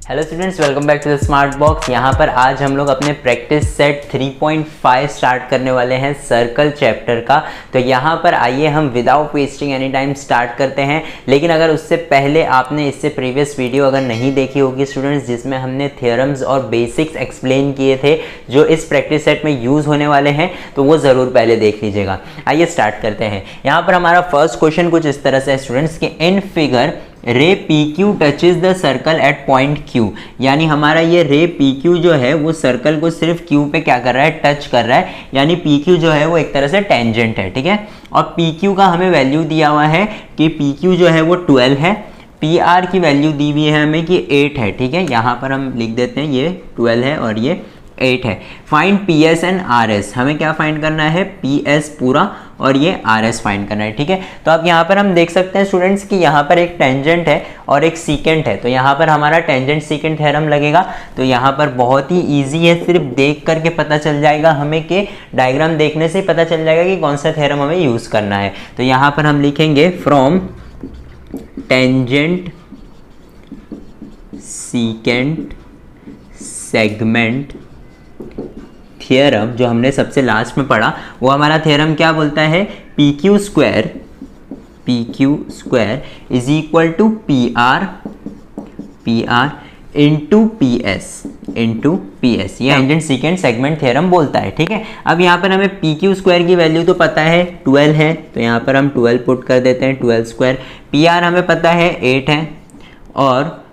Hello students, welcome back to the smart box. यहाँ पर आज हम लोग अपने प्रैक्टिस सेट 3.5 स्टार्ट करने वाले हैं सर्कल चैप्टर का। तो यहाँ पर आइए हम without wasting any time start करते हैं। लेकिन अगर उससे पहले आपने इससे प्रीवियस वीडियो अगर नहीं देखी होगी स्टूडेंट्स, जिसमें हमने थ्योरम्स और बेसिक्स एक्सप्लेन किए थे जो इस प्रैक्टिस सेट में यूज़ होने वाले हैं, तो वो ज़रूर पहले देख लीजिएगा। आइए स्टार्ट करते हैं। यहाँ पर हमारा फर्स्ट क्वेश्चन कुछ इस तरह से है स्टूडेंट्स कि इन फिगर रे P Q touches the circle eight point Q, यानी हमारा ये रे पी क्यू जो है वो सर्कल को सिर्फ क्यू पे क्या कर रहा है, टच कर रहा है। यानी पी क्यू जो है वो एक तरह से टेंजेंट है, ठीक है। और पी क्यू का हमें वैल्यू दिया हुआ है कि पी क्यू जो है वो 12 है, पी आर की वैल्यू दी हुई है हमें कि 8 है, ठीक है। यहाँ पर हम लिख देते हैं ये 12 है और ये 8 है। Find P S and R S, हमें क्या फाइंड करना है, पी एस पूरा और ये आर एस फाइंड करना है, ठीक है। तो अब यहाँ पर हम देख सकते हैं स्टूडेंट्स कि यहाँ पर एक टेंजेंट है और एक सीकेंट है। तो यहाँ पर हमारा टेंजेंट सीकेंट थ्योरम लगेगा। तो यहाँ पर बहुत ही ईजी है, सिर्फ देख करके पता चल जाएगा हमें कि डायग्राम देखने से ही पता चल जाएगा कि कौन सा थ्योरम हमें यूज़ करना है। तो यहाँ पर हम लिखेंगे from tangent secant segment theorem, जो हमने सबसे लास्ट में पढ़ा, वो हमारा थ्योरम क्या बोलता है, P Q square is equal to P R into P S, ये टेंजेंट सीकेंट सेगमेंट थ्योरम बोलता है, ठीक है। अब यहाँ पर हमें पी क्यू स्क्वायर की वैल्यू तो पता है 12 है, तो यहाँ पर हम 12 पुट कर देते हैं, 12 स्क्वायर। पी आर हमें पता है 8 है और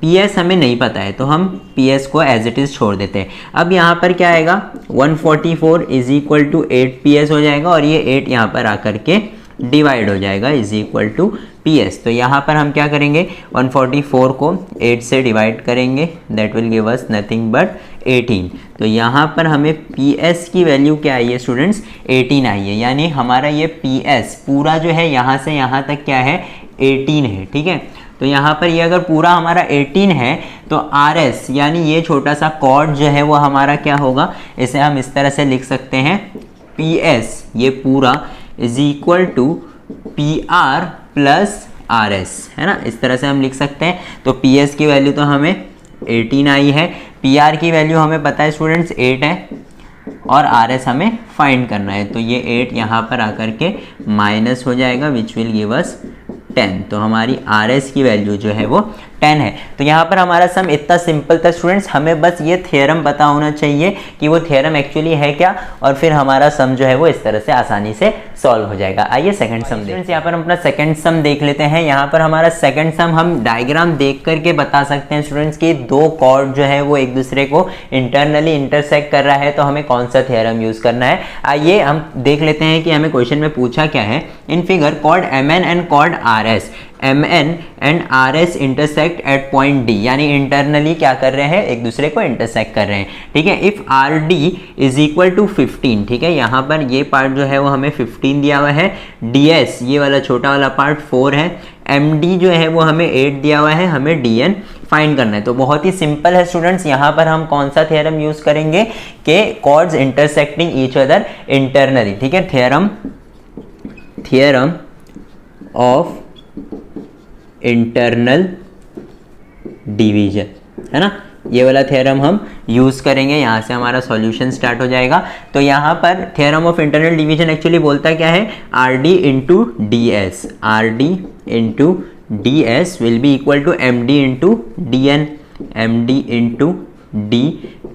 पी एस हमें नहीं पता है, तो हम पी एस को एज इट इज़ छोड़ देते हैं। अब यहाँ पर क्या आएगा, 144 is equal to 8 P S हो जाएगा और ये 8 यहाँ पर आकर के डिवाइड हो जाएगा is equal to P S. तो यहाँ पर हम क्या करेंगे, 144 को 8 से डिवाइड करेंगे, that will give us nothing but 18। तो यहाँ पर हमें पी एस की वैल्यू क्या आई है स्टूडेंट्स, 18 आई है। यानी हमारा ये पी एस पूरा जो है यहाँ से यहाँ तक क्या है, 18 है, ठीक है। तो यहाँ पर ये अगर पूरा हमारा 18 है तो आर एस यानी ये छोटा सा कॉर्ड जो है वो हमारा क्या होगा, इसे हम इस तरह से लिख सकते हैं, पी एस ये पूरा is equal to P R plus R S, है ना। इस तरह से हम लिख सकते हैं। तो पी एस की वैल्यू तो हमें 18 आई है, पी आर की वैल्यू हमें पता है स्टूडेंट्स 8 है और आर एस हमें फाइंड करना है। तो ये 8 यहाँ पर आकर के माइनस हो जाएगा विच विल गिव अस 10। तो हमारी आर एस की वैल्यू जो है वो 10 है। तो यहाँ पर हमारा सम इतना सिंपल था स्टूडेंट्स, हमें बस ये थ्योरम पता होना चाहिए कि वो थ्योरम एक्चुअली है क्या, और फिर हमारा सम जो है वो इस तरह से आसानी से सॉल्व हो जाएगा। आइए सेकंड सम देखते हैं। यहाँ पर हम अपना सेकंड सम देख लेते हैं। यहाँ पर हमारा सेकंड सम हम डायग्राम देख करके बता सकते हैं स्टूडेंट्स कि दो कॉर्ड जो है वो एक दूसरे को इंटरनली इंटरसेक्ट कर रहा है, तो हमें कौन सा थ्योरम यूज करना है। आइए हम देख लेते हैं कि हमें क्वेश्चन में पूछा क्या है। In figure chord M N and chord R S, M N and R S intersect at point D, यानी इंटरनली क्या कर रहे हैं, एक दूसरे को इंटरसेक्ट कर रहे हैं, ठीक है। If R D is equal to 15, ठीक है। यहाँ पर ये पार्ट जो है वो हमें 15 दिया हुआ है, डी एस ये वाला छोटा वाला पार्ट 4 है, एम डी जो है वो हमें 8 दिया हुआ है, हमें डी एन फाइंड करना है। तो बहुत ही सिंपल है स्टूडेंट्स, यहाँ पर हम कौन सा थ्योरम यूज करेंगे कि chords intersecting each other internally, ठीक है। थ्योरम ऑफ इंटरनल डिवीजन, है ना, ये वाला थ्योरम हम यूज करेंगे। यहाँ से हमारा सॉल्यूशन स्टार्ट हो जाएगा। तो यहाँ पर theorem of internal division actually बोलता क्या है, R D into D S, R D into D S will be equal to M D into D N, M D into D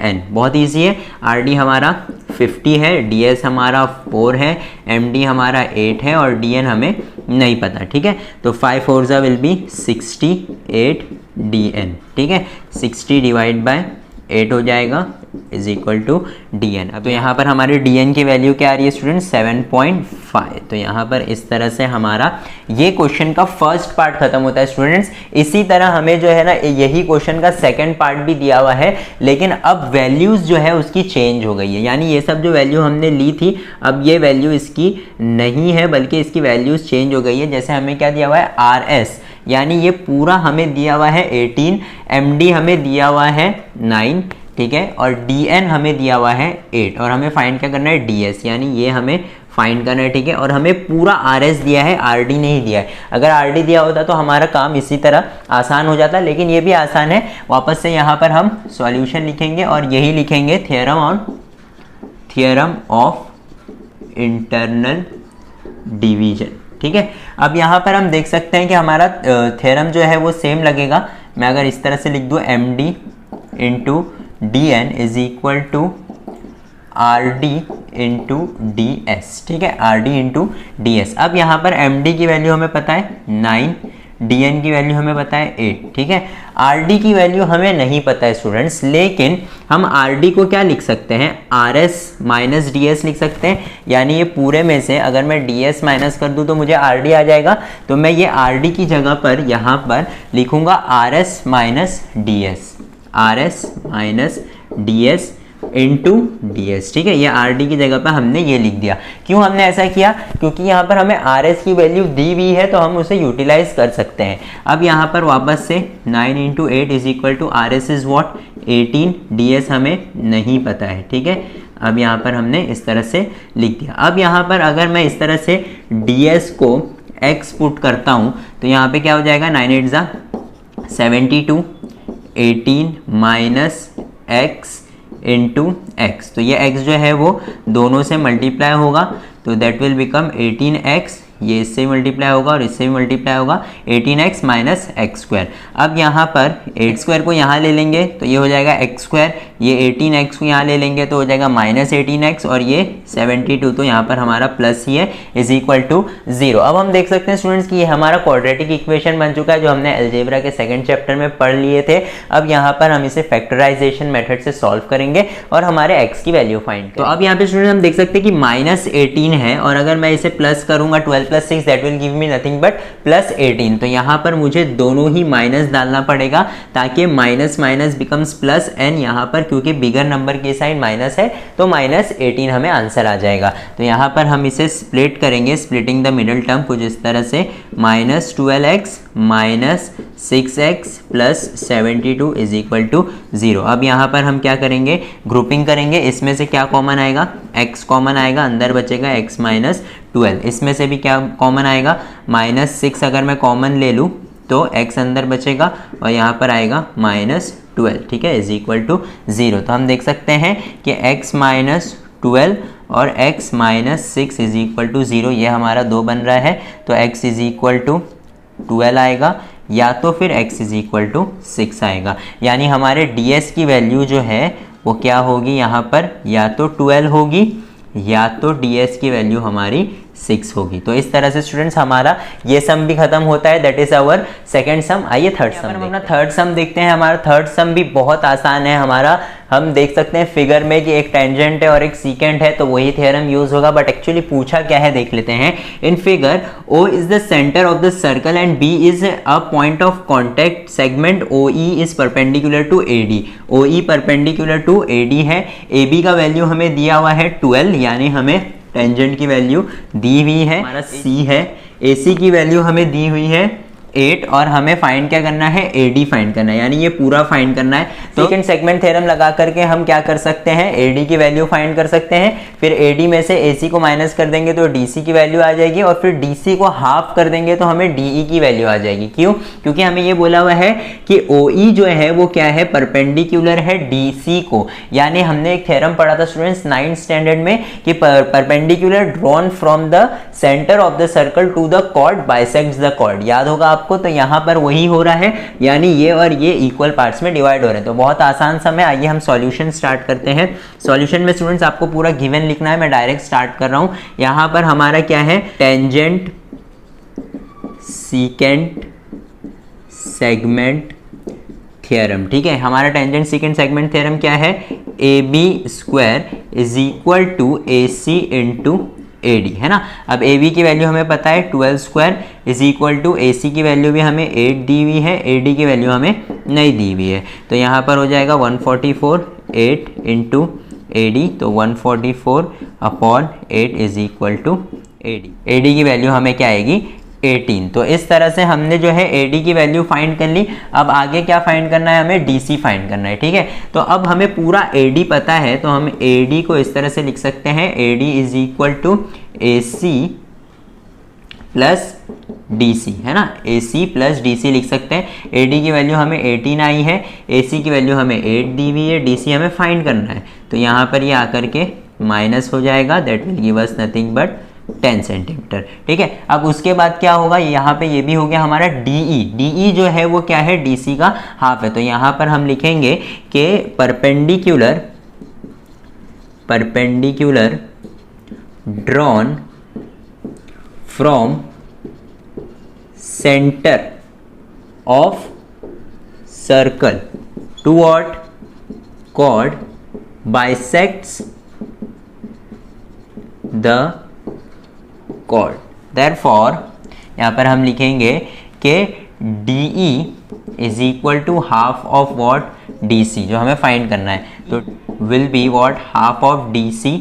N. बहुत easy है। आर डी हमारा 50 है, D S हमारा 4 है, M D हमारा 8 है और D N हमें नहीं पता, ठीक है। तो 5 4 विल बी 68 डी एन, ठीक है। 60 डिवाइड बाय 8 हो जाएगा is equal to D N. अब तो यहाँ पर हमारी डी एन की वैल्यू क्या आ रही है स्टूडेंट, 7.5। तो यहाँ पर इस तरह से हमारा ये क्वेश्चन का फर्स्ट पार्ट खत्म होता है स्टूडेंट्स। इसी तरह हमें जो है ना यही क्वेश्चन का सेकंड पार्ट भी दिया हुआ है, लेकिन अब वैल्यूज जो है उसकी चेंज हो गई है। यानी ये सब जो वैल्यू हमने ली थी, अब ये वैल्यू इसकी नहीं है, बल्कि इसकी वैल्यूज चेंज हो गई है। जैसे हमें क्या दिया हुआ है, आर एस यानी ये पूरा हमें दिया हुआ है 18, एम डी हमें दिया हुआ है 9, ठीक है, और डी एन हमें दिया हुआ है 8, और हमें फाइंड क्या करना है, डी एस यानी ये हमें फाइंड करना है, ठीक है। और हमें पूरा आर एस दिया है, आर डी नहीं दिया है। अगर आर डी दिया होता तो हमारा काम इसी तरह आसान हो जाता, लेकिन ये भी आसान है। वापस से यहाँ पर हम सॉल्यूशन लिखेंगे और यही लिखेंगे थ्योरम ऑफ इंटरनल डिवीजन, ठीक है। अब यहाँ पर हम देख सकते हैं कि हमारा थ्योरम जो है वो सेम लगेगा। मैं अगर इस तरह से लिख दूँ M D into D N is equal to R D into D S, ठीक है, R D into D S. अब यहाँ पर एम डी की वैल्यू हमें पता है 9, डी एन की वैल्यू हमें पता है 8, ठीक है। आर डी की वैल्यू हमें नहीं पता है स्टूडेंट्स, लेकिन हम आर डी को क्या लिख सकते हैं, R S minus D S लिख सकते हैं। यानी ये पूरे में से अगर मैं डी एस माइनस कर दूँ तो मुझे आर डी आ जाएगा। तो मैं ये आर डी की जगह पर यहाँ पर लिखूँगा R S minus D S, R S minus D S into D S, ठीक है। ये आर डी की जगह पर हमने ये लिख दिया। क्यों हमने ऐसा किया, क्योंकि यहाँ पर हमें आर एस की वैल्यू दी हुई है तो हम उसे यूटिलाइज कर सकते हैं। अब यहाँ पर वापस से 9 into 8 is equal to R S is what 18, D S हमें नहीं पता है, ठीक है। अब यहाँ पर हमने इस तरह से लिख दिया। अब यहाँ पर अगर मैं इस तरह से डी एस को x पुट करता हूँ तो यहाँ पे क्या हो जाएगा, 9 8 जा 72, 18 माइनस एक्स इंटू एक्स। तो ये x जो है वो दोनों से मल्टीप्लाई होगा तो दैट विल बिकम 18x, ये इससे मल्टीप्लाई होगा और इससे भी मल्टीप्लाई होगा, 18x माइनस एक्स स्क्वायर। अब यहाँ पर 8 स्क्वायर को यहाँ ले लेंगे तो ये हो जाएगा x स्क्वायर, ये 18x को यहाँ ले लेंगे तो हो जाएगा माइनस 18x, और ये 72 तो यहाँ पर हमारा प्लस ही है, इज इक्वल टू 0। अब हम देख सकते हैं स्टूडेंट्स कि ये हमारा क्वाड्रेटिक इक्वेशन बन चुका है जो हमने अलजेब्रा के सेकंड चैप्टर में पढ़ लिए थे। अब यहाँ पर हम इसे फैक्टराइजेशन मेथड से सॉल्व करेंगे और हमारे x की वैल्यू फाइंड करेंगे। तो अब यहाँ पे स्टूडेंट हम देख सकते हैं कि माइनस 18 है और अगर मैं इसे प्लस करूंगा 12 plus 6 that will give me nothing but plus 18। तो यहाँ पर मुझे दोनों ही माइनस डालना पड़ेगा ताकि minus minus becomes plus and, यहाँ पर क्योंकि बिगर नंबर की साइड माइनस है तो माइनस 18 हमें आंसर आ जाएगा। तो यहाँ पर हम इसे स्प्लिट करेंगे, स्प्लिटिंग द मिडिल टर्म कुछ इस तरह से, minus 12x minus 6x plus 72 is equal to 0। अब यहाँ पर हम क्या करेंगे, ग्रुपिंग करेंगे। इसमें से क्या कॉमन आएगा, x कॉमन आएगा, अंदर बचेगा x माइनस 12। इसमें से भी क्या कॉमन आएगा, माइनस 6 अगर मैं कॉमन ले लूँ तो x अंदर बचेगा और यहाँ पर आएगा माइनस 12, ठीक है, इज इक्वल टू 0। तो हम देख सकते हैं कि x माइनस 12 और x minus 6 is equal to 0, ये हमारा 2 बन रहा है। तो x इज इक्वल टू 12 आएगा या तो फिर x इज इक्वल टू 6 आएगा। यानी हमारे ds की वैल्यू जो है वो क्या होगी, यहाँ पर या तो 12 होगी या तो ds की वैल्यू हमारी 6 होगी। तो इस तरह से स्टूडेंट्स हमारा ये सम भी खत्म होता है, that is our second sum. आइए थर्ड सम, हम अपना थर्ड सम देखते हैं। हमारा थर्ड सम भी बहुत आसान है हमारा। हम देख सकते हैं फिगर में कि एक टेंजेंट है और एक सीकेंट है तो वही थ्योरम यूज होगा, बट एक्चुअली पूछा क्या है देख लेते हैं। In figure O is the centre of the circle and B is a point of contact segment OE is perpendicular to AD। OE perpendicular to AD है। AB का value हमें दिया हुआ है 12, यानी हमें टेंजेंट की वैल्यू दी हुई है, हमारा C है। AC की वैल्यू हमें दी हुई है 8 और हमें फाइंड क्या करना है, AD फाइंड करना है, यानी ये पूरा फाइंड करना है। तो सेकंड सेगमेंट थ्योरम लगा करके हम क्या कर सकते हैं, AD की वैल्यू फाइंड कर सकते हैं। फिर AD में से AC को माइनस कर देंगे तो DC की वैल्यू आ जाएगी और फिर DC को हाफ कर देंगे तो हमें DE की वैल्यू आ जाएगी। क्यों, क्योंकि हमें ये बोला हुआ है कि OE जो है वो क्या है, परपेंडिकुलर है DC को। यानी हमने एक थ्योरम पढ़ा था स्टूडेंट्स 9th स्टैंडर्ड में कि perpendicular drawn from the centre of the circle to the chord bisects the chord, याद होगा आपको। तो यहाँ पर वही हो रहा है, यानी ये और ये इक्वल पार्ट्स में डिवाइड हो रहे हैं। तो बहुत आसान सम है। आइए हम सॉल्यूशन स्टार्ट करते हैं। सॉल्यूशन में स्टूडेंट्स आपको पूरा गिवन लिखना है, मैं डायरेक्ट स्टार्ट कर रहा हूँ। यहाँ पर हमारा क्या है, टेंजेंट सीकेंट सेगमेंट थ्योरम, ठीक है। हमारा टेंजेंट सीकेंट सेगमेंट थ्योरम क्या है, AB square is equal to AC into AD, है ना। अब AB की वैल्यू हमें पता है 12 square is equal to AC की वैल्यू भी हमें 8 दी हुई है, AD की वैल्यू हमें नहीं दी हुई है। तो यहाँ पर हो जाएगा 144 8 इंटू AD, तो 144 upon 8 is equal to AD। AD की वैल्यू हमें क्या आएगी, 18। तो इस तरह से हमने जो है AD की वैल्यू फाइंड कर ली। अब आगे क्या फाइंड करना है, हमें DC फाइंड करना है, ठीक है। तो अब हमें पूरा AD पता है, तो हम AD को इस तरह से लिख सकते हैं, AD is equal to AC plus DC, है ना, AC प्लस DC लिख सकते हैं। AD की वैल्यू हमें 18 आई है, AC की वैल्यू हमें 8 दी हुई है, DC हमें फाइंड करना है। तो यहाँ पर ये आकर के माइनस हो जाएगा, that will give us nothing but 10 centimetre, ठीक है। अब उसके बाद क्या होगा, यहाँ पे ये भी हो गया हमारा DE जो है वो क्या है, DC का हाफ है। तो यहाँ पर हम लिखेंगे कि perpendicular drawn from centre of circle to what, chord bisects the chord। therefore यहाँ पर हम लिखेंगे कि DE is equal to half of what, DC, जो हमें फाइंड करना है। तो will be what, half of DC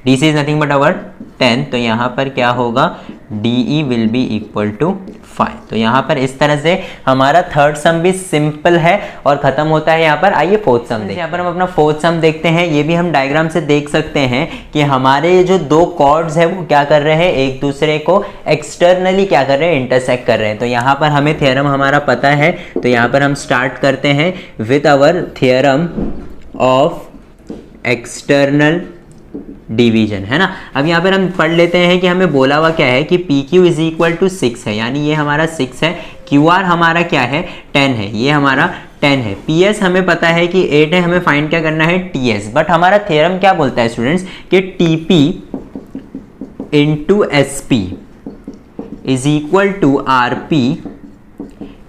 is nothing but our 10। तो यहाँ पर क्या होगा, DE will be equal to 5। तो यहाँ पर इस तरह से हमारा थर्ड सम भी सिंपल है और खत्म होता है यहाँ पर। आइए फोर्थ सम देखते हैं। यहाँ पर हम अपना फोर्थ सम देखते हैं। ये भी हम डायग्राम से देख सकते हैं कि हमारे जो दो कॉर्ड्स है वो क्या कर रहे हैं, एक दूसरे को एक्सटर्नली क्या कर रहे हैं, इंटरसेक्ट कर रहे हैं। तो यहाँ पर हमें थ्योरम हमारा पता है। तो यहाँ पर हम स्टार्ट करते हैं with our theorem of external division, है ना। अब यहाँ पर हम पढ़ लेते हैं कि हमें बोला हुआ क्या है कि PQ इज इक्वल टू 6 है, यानी ये हमारा 6 है। QR हमारा क्या है, 10 है, ये हमारा 10 है। PS हमें पता है कि 8 है, हमें फाइंड क्या करना है, TS। बट हमारा थ्योरम क्या बोलता है स्टूडेंट्स कि TP into SP is equal to RP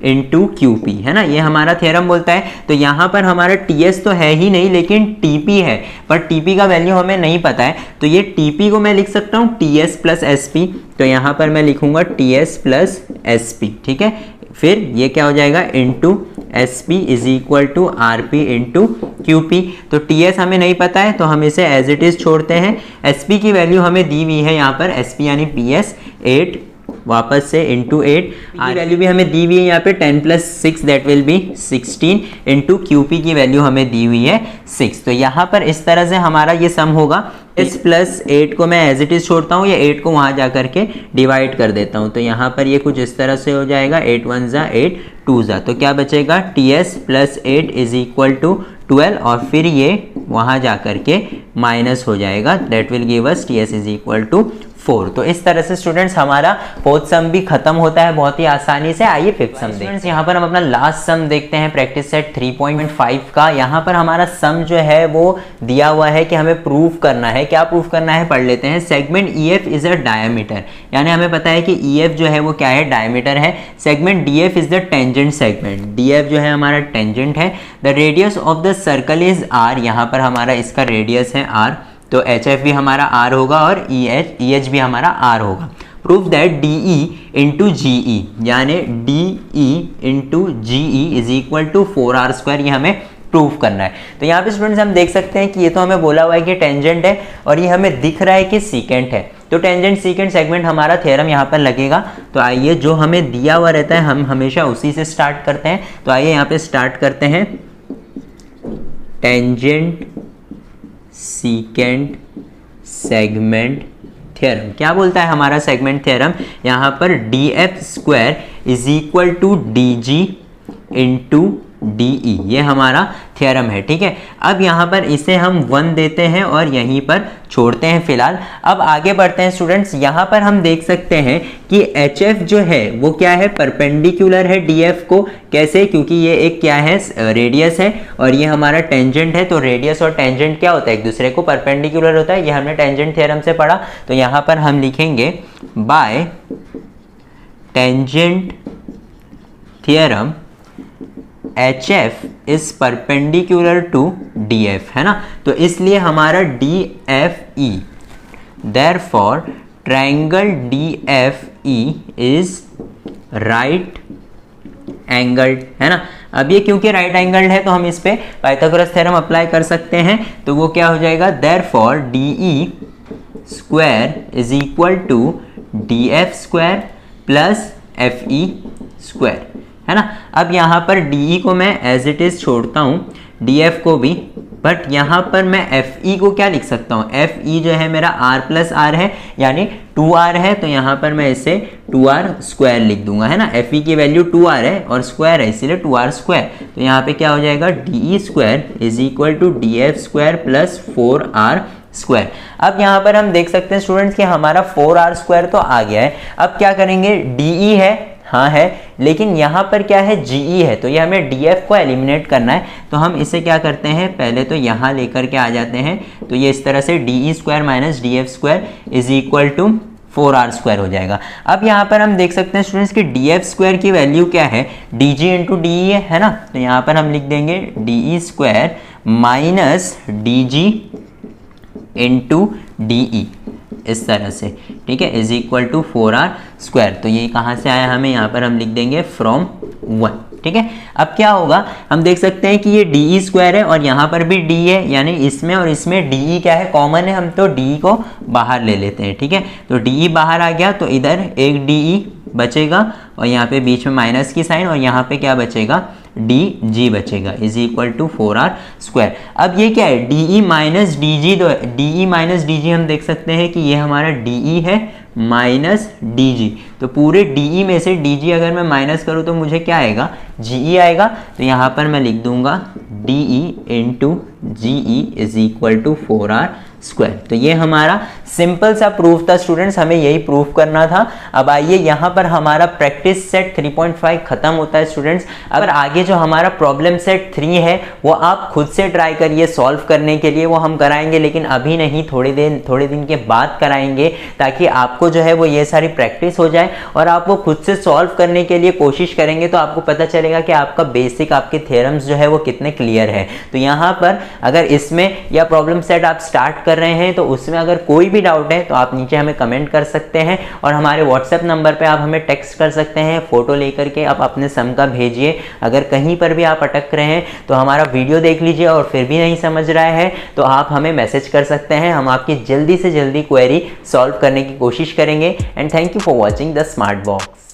into QP, है ना, ये हमारा थ्योरम बोलता है। तो यहाँ पर हमारा TS तो है ही नहीं, लेकिन TP है, पर TP का वैल्यू हमें नहीं पता है। तो ये TP को मैं लिख सकता हूँ TS प्लस SP। तो यहाँ पर मैं लिखूंगा TS प्लस SP, ठीक है। फिर ये क्या हो जाएगा, into SP is equal to RP into QP। तो TS हमें नहीं पता है, तो हम इसे एज इट इज छोड़ते हैं। SP की वैल्यू हमें दी हुई है यहाँ पर, SP यानी PS 8 वापस से इंटू 8 की वैल्यू भी हमें दी हुई है यहाँ पे 10 plus 6 that will be 16 into QP की वैल्यू हमें दी हुई है 6। तो यहाँ पर इस तरह से हमारा ये सम होगा। इस प्लस 8 को मैं एज इट इज छोड़ता हूँ, या 8 को वहाँ जा करके डिवाइड कर देता हूँ। तो यहाँ पर ये कुछ इस तरह से हो जाएगा, 8 1 जा 8 2 जा, तो क्या बचेगा, TS plus 8 is equal to 12, और फिर ये वहाँ जा करके माइनस हो जाएगा, that will give us TS is equal to 4। तो इस तरह से स्टूडेंट्स हमारा फोर्थ सम भी खत्म होता है बहुत ही आसानी से। आइए फिफ्थ सम देखते हैं। यहाँ पर हम अपना लास्ट सम देखते हैं, प्रैक्टिस सेट 3.5 का। यहाँ पर हमारा सम जो है वो दिया हुआ है कि हमें प्रूफ करना है। क्या प्रूफ करना है, पढ़ लेते हैं। Segment EF is a diameter, यानी हमें पता है कि EF जो है वो क्या है, डायमीटर है। Segment DF is the tangent segment, DF जो है हमारा टेंजेंट है। The radius of the circle is R, यहाँ पर हमारा इसका रेडियस है R, तो HF भी हमारा R होगा और EH भी हमारा R होगा। Proof that DE into GE, यानी DE into GE is equal to 4R², ये हमें प्रूफ करना है। तो यहाँ पे स्टूडेंट्स हम देख सकते हैं कि ये तो हमें बोला हुआ है कि टेंजेंट है, और ये हमें दिख रहा है कि सीकेंट है। तो टेंजेंट सीकेंट सेगमेंट हमारा थ्योरम यहाँ पर लगेगा। तो आइए, जो हमें दिया हुआ रहता है हम हमेशा उसी से स्टार्ट करते हैं। तो आइए यहाँ पे स्टार्ट करते हैं। टेंजेंट सीकेंट सेगमेंट थ्योरम क्या बोलता है हमारा सेगमेंट थ्योरम, यहाँ पर DF² is equal to DG into DE, ये हमारा थ्योरम है, ठीक है। अब यहाँ पर इसे हम 1 देते हैं और यहीं पर छोड़ते हैं फिलहाल। अब आगे बढ़ते हैं स्टूडेंट्स। यहाँ पर हम देख सकते हैं कि HF जो है वो क्या है, परपेंडिकुलर है DF को। कैसे, क्योंकि ये एक क्या है, रेडियस है, और ये हमारा टेंजेंट है। तो रेडियस और टेंजेंट क्या होता है, एक दूसरे को परपेंडिकुलर होता है। ये हमने टेंजेंट थ्योरम से पढ़ा। तो यहाँ पर हम लिखेंगे by tangent theorem HF is perpendicular to DF, है ना। तो इसलिए हमारा DFE, therefore triangle DFE is right angled, है ना। अब ये क्योंकि राइट एंगल्ड है तो हम इस पे पाइथागोरस थ्योरम अप्लाई कर सकते हैं। तो वो क्या हो जाएगा, therefore DE² is equal to DF² plus F E square, है ना। अब यहाँ पर डी ई को मैं एज इट इज़ छोड़ता हूँ, डी एफ को भी, बट यहाँ पर मैं एफ ई को क्या लिख सकता हूँ, एफ ई जो है मेरा आर प्लस आर है यानी 2r है, तो यहाँ पर मैं इसे 2r स्क्वायर लिख दूंगा, है ना। एफ ई की वैल्यू 2r है और स्क्वायर है इसीलिए 2r स्क्वायर, तो यहाँ पे क्या हो जाएगा D E square is equal to D F square plus 4r square. अब यहाँ पर हम देख सकते हैं स्टूडेंट्स कि हमारा 4r स्क्वायर तो आ गया है। अब क्या करेंगे, डी ई है, हाँ है, लेकिन यहाँ पर क्या है जीई है, तो ये हमें डीएफ को एलिमिनेट करना है। तो हम इसे क्या करते हैं, पहले तो यहाँ लेकर के आ जाते हैं, तो ये इस तरह से D square minus D F square is equal to 4r square हो जाएगा। अब यहाँ पर हम देख सकते हैं स्टूडेंट्स कि डी एफ स्क्वायर की वैल्यू क्या है, D G into D E है ना, तो यहाँ पर हम लिख देंगे D E square minus D G into D E, इस तरह से, ठीक है, is equal to 4r square. तो ये कहाँ से आया, हमें यहाँ पर हम लिख देंगे फ्रॉम 1, ठीक है। अब क्या होगा, हम देख सकते हैं कि ये डी ई स्क्वायर है और यहाँ पर भी डी है, यानी इसमें और इसमें डी ई क्या है, कॉमन है, हम तो डी को बाहर ले लेते हैं, ठीक है। तो डी ई बाहर आ गया, तो इधर एक डी ई बचेगा और यहाँ पे बीच में माइनस की साइन और यहाँ पे क्या बचेगा, डी जी बचेगा is equal to 4r square. अब ये क्या है, D E minus D G, D E minus D G हम देख सकते हैं कि ये हमारा डी ई है माइनस डी जी, तो पूरे डी ई में से डी जी अगर मैं माइनस करूँ तो मुझे क्या आएगा, जी ई आएगा। तो यहाँ पर मैं लिख दूंगा D E into G E is equal to 4r square. तो ये हमारा सिंपल सा प्रूफ था स्टूडेंट्स, हमें यही प्रूफ करना था। अब आइए यहाँ पर हमारा प्रैक्टिस सेट 3.5 खत्म होता है स्टूडेंट्स। अगर आगे जो हमारा प्रॉब्लम सेट 3 है वो आप खुद से ट्राई करिए सॉल्व करने के लिए, वो हम कराएंगे, लेकिन अभी नहीं, थोड़े दिन के बाद कराएंगे, ताकि आपको जो है वो ये सारी प्रैक्टिस हो जाए और आप वो खुद से सॉल्व करने के लिए कोशिश करेंगे, तो आपको पता चलेगा कि आपका बेसिक, आपके थ्योरम्स जो है वो कितने क्लियर है। तो यहाँ पर अगर इसमें या प्रॉब्लम सेट आप स्टार्ट कर रहे हैं तो उसमें अगर कोई भी डाउट है तो आप नीचे हमें कमेंट कर सकते हैं और हमारे व्हाट्सएप नंबर पे आप हमें टेक्स्ट कर सकते हैं, फोटो लेकर के आप अपने सम का भेजिए। अगर कहीं पर भी आप अटक रहे हैं तो हमारा वीडियो देख लीजिए और फिर भी नहीं समझ रहा है तो आप हमें मैसेज कर सकते हैं, हम आपकी जल्दी से जल्दी क्वेरी सॉल्व करने की कोशिश करेंगे। And thank you for watching the smart box.